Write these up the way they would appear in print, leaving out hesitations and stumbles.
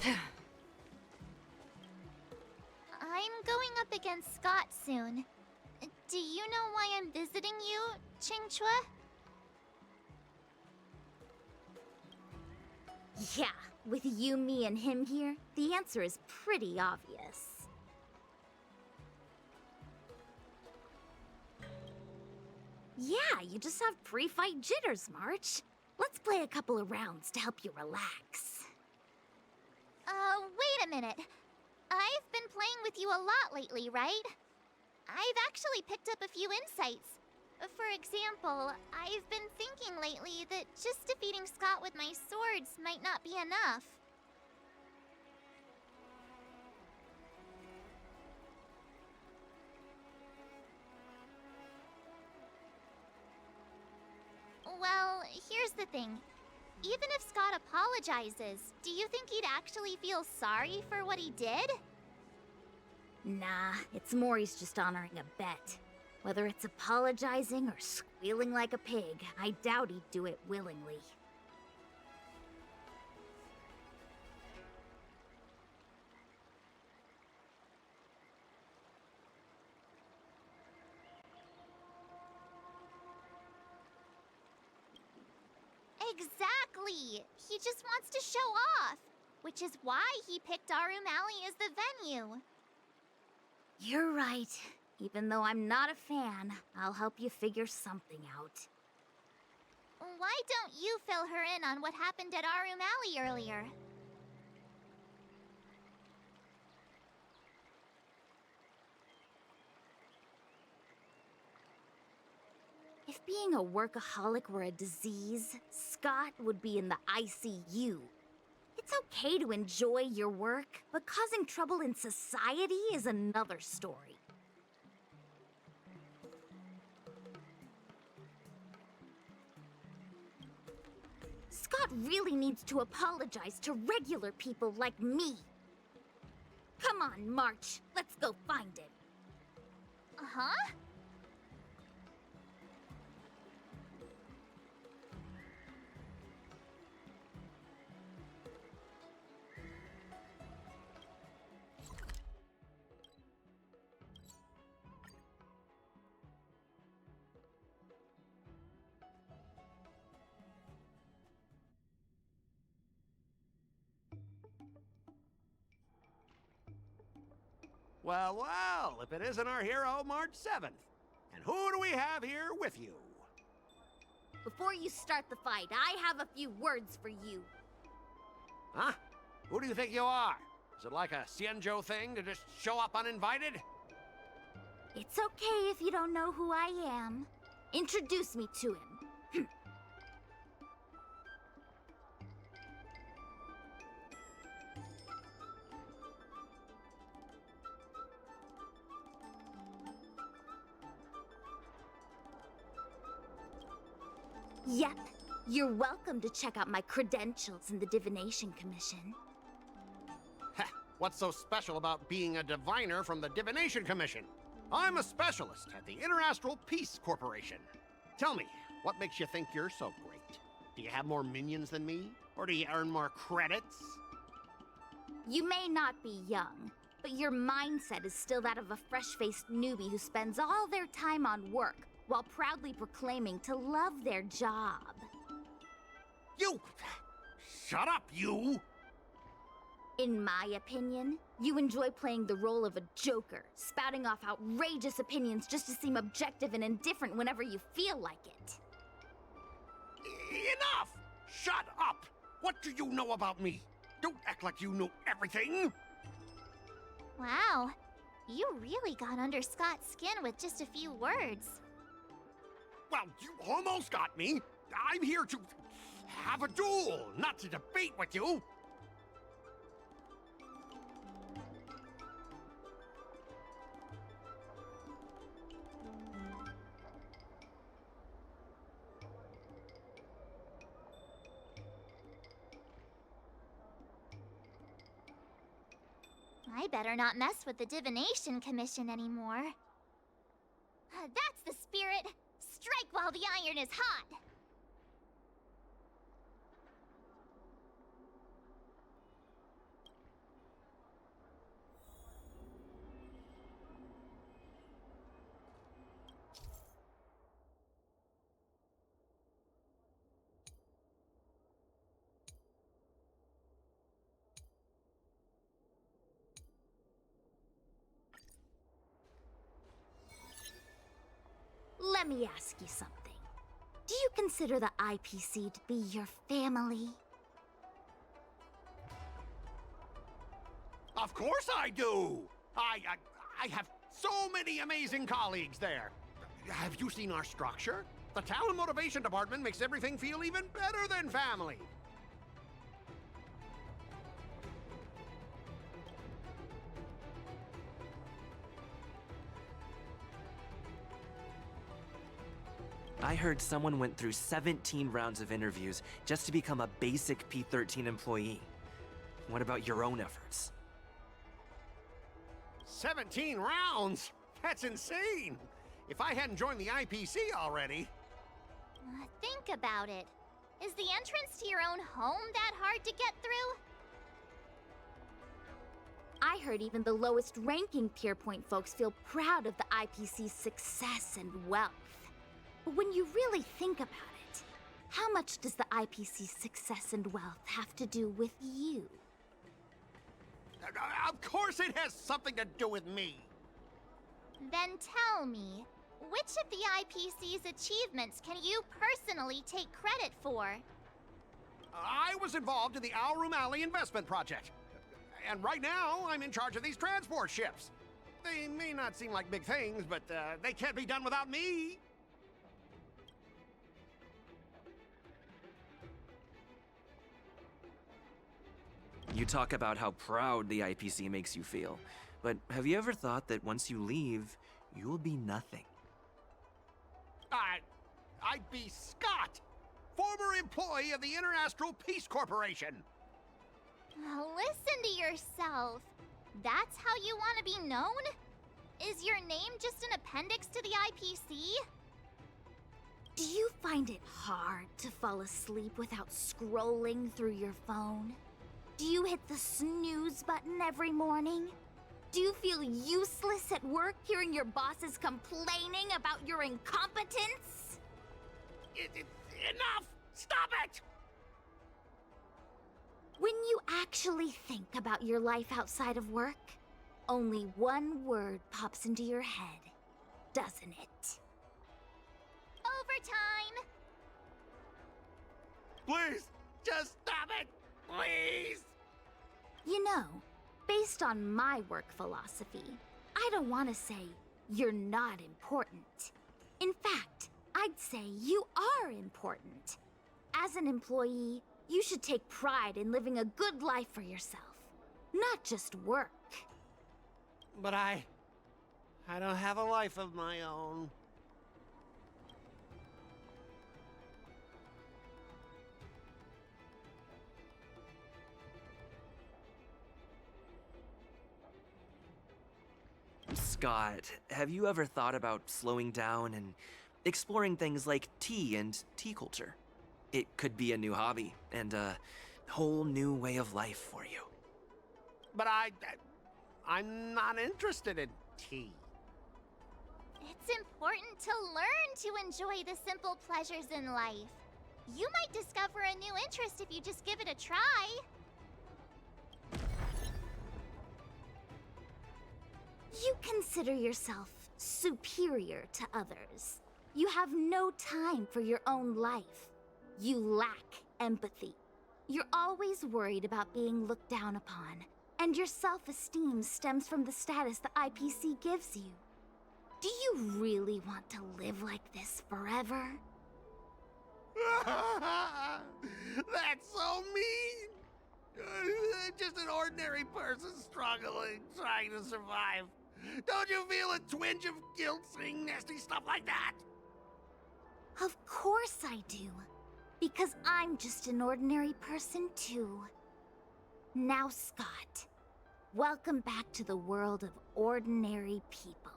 I'm going up against Scott soon. Do you know why I'm visiting you, Chingchua? Yeah, with you, me, and him here, the answer is pretty obvious. Yeah, you just have pre-fight jitters, March. Let's play a couple of rounds to help you relax. Wait a minute. I've been playing with you a lot lately, right? I've actually picked up a few insights. For example, I've been thinking lately that just defeating Scott with my swords might not be enough. Well, here's the thing. Even if Scott apologizes, do you think he'd actually feel sorry for what he did? Nah, it's more he's just honoring a bet. Whether it's apologizing or squealing like a pig, I doubt he'd do it willingly. Exactly! He just wants to show off, which is why he picked Arum Alley as the venue. You're right. Even though I'm not a fan, I'll help you figure something out. Why don't you fill her in on what happened at Arum Alley earlier? If being a workaholic were a disease, Scott would be in the ICU. It's okay to enjoy your work, but causing trouble in society is another story. Scott really needs to apologize to regular people like me. Come on, March. Let's go find him. Huh? Well, well, if it isn't our hero, March 7th. And who do we have here with you? Before you start the fight, I have a few words for you. Huh? Who do you think you are? Is it like a Xianzhou thing to just show up uninvited? It's okay if you don't know who I am. Introduce me to him. Yep. You're welcome to check out my credentials in the Divination Commission. Heh, what's so special about being a diviner from the Divination Commission? I'm a specialist at the Interastral Peace Corporation. Tell me, what makes you think you're so great? Do you have more minions than me? Or do you earn more credits? You may not be young, but your mindset is still that of a fresh-faced newbie who spends all their time on work while proudly proclaiming to love their job. You! Shut up, you! In my opinion, you enjoy playing the role of a joker, spouting off outrageous opinions just to seem objective and indifferent whenever you feel like it. Enough! Shut up! What do you know about me? Don't act like you know everything! Wow. You really got under Scott's skin with just a few words. Well, you almost got me. I'm here to have a duel, not to debate with you. I better not mess with the Divination Commission anymore. That's the spirit! Strike while the iron is hot! Let me ask you something. Do you consider the IPC to be your family? Of course I do! I have so many amazing colleagues there. Have you seen our structure? The Talent Motivation Department makes everything feel even better than family. I heard someone went through 17 rounds of interviews just to become a basic P13 employee. What about your own efforts? 17 rounds? That's insane! If I hadn't joined the IPC already... Think about it. Is the entrance to your own home that hard to get through? I heard even the lowest ranking Pierpoint folks feel proud of the IPC's success and wealth. But when you really think about it, how much does the IPC's success and wealth have to do with you? Of course it has something to do with me! Then tell me, which of the IPC's achievements can you personally take credit for? I was involved in the Alroom Alley investment project. And right now, I'm in charge of these transport ships. They may not seem like big things, but they can't be done without me. You talk about how proud the IPC makes you feel, but have you ever thought that once you leave, you'll be nothing? I'd be Scott, former employee of the Interastral Peace Corporation. Listen to yourself. That's how you want to be known? Is your name just an appendix to the IPC? Do you find it hard to fall asleep without scrolling through your phone? Do you hit the snooze button every morning? Do you feel useless at work hearing your bosses complaining about your incompetence? Enough! Stop it! When you actually think about your life outside of work, only one word pops into your head, doesn't it? Overtime! Please, just stop it! Please! You know, based on my work philosophy, I don't want to say you're not important. In fact, I'd say you are important. As an employee, you should take pride in living a good life for yourself, not just work. But I don't have a life of my own. Scott, have you ever thought about slowing down and exploring things like tea and tea culture? It could be a new hobby and a whole new way of life for you. But I'm not interested in tea. It's important to learn to enjoy the simple pleasures in life. You might discover a new interest if you just give it a try. You consider yourself superior to others. You have no time for your own life. You lack empathy. You're always worried about being looked down upon, and your self-esteem stems from the status the IPC gives you. Do you really want to live like this forever? That's so mean! Just an ordinary person struggling, trying to survive. Don't you feel a twinge of guilt saying nasty stuff like that? Of course I do. Because I'm just an ordinary person too. Now, Scott, welcome back to the world of ordinary people.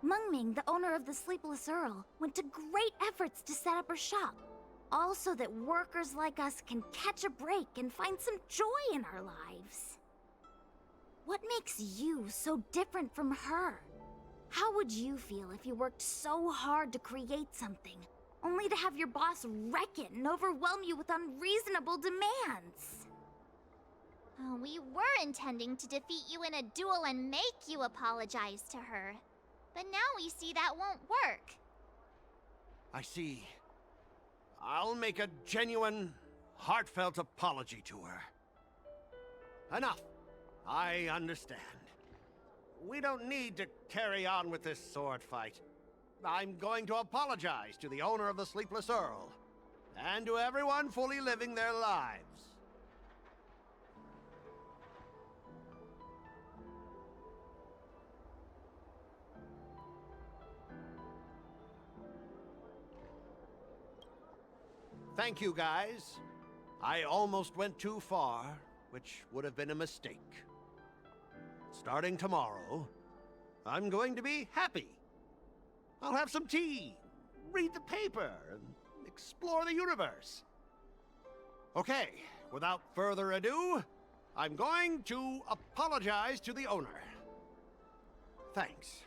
Mengming, the owner of the Sleepless Earl, went to great efforts to set up her shop. All so that workers like us can catch a break and find some joy in our lives. What makes you so different from her? How would you feel if you worked so hard to create something, only to have your boss wreck it and overwhelm you with unreasonable demands? We were intending to defeat you in a duel and make you apologize to her. But now we see that won't work. I see. I'll make a genuine, heartfelt apology to her. Enough. I understand. We don't need to carry on with this sword fight. I'm going to apologize to the owner of the Sleepless Earl, and to everyone fully living their lives. Thank you, guys. I almost went too far, which would have been a mistake. Starting tomorrow, I'm going to be happy. I'll have some tea, read the paper, and explore the universe. Okay, without further ado, I'm going to apologize to the owner. Thanks.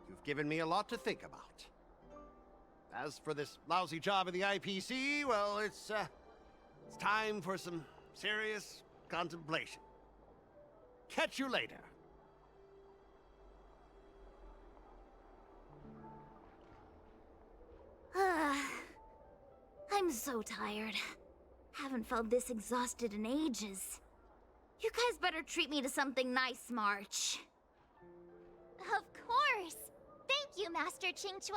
You've given me a lot to think about. As for this lousy job at the IPC, well, it's time for some serious contemplation. Catch you later. I'm so tired. Haven't felt this exhausted in ages. You guys better treat me to something nice, March. Of course! Thank you, Master Chingchua!